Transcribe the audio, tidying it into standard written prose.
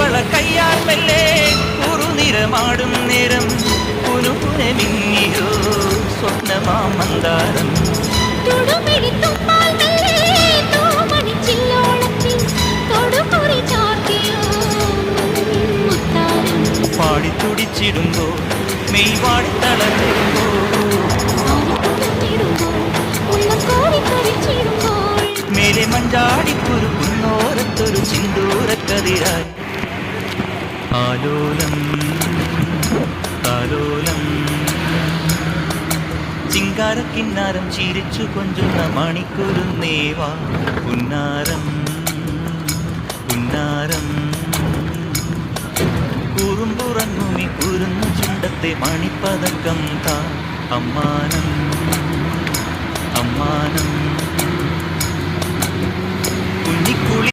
കൈവള കയ്യാൽ മെല്ലെ കുറുനിറമാടും നേരം പുനുപുനെ മിന്നിയോ സ്വപ്നമാം മന്ദാരം പാടിത്തുടിച്ചിടുമ്പോ മെയ് പാടി തളർന്നിടുമ്പോ മേലെ മഞ്ചാടിക്കുരുക്കുന്നോരത്തൊരു ചിന്തൂരക്കതിരായി ആലോലം താലോലം ചിങ്കാരക്കിന്നാരം ചിരിച്ചു കൊഞ്ചുന്ന മണിക്കുരുന്നേവാ പുന്നാരം പുന്നാരം കുറുമ്പുറങ്ങുമി കുരുന്നു ചുണ്ടത്തെ മണിപ്പതക്കം താ അമ്മാനം അമ്മാനം കുഞ്ഞിക്കുളി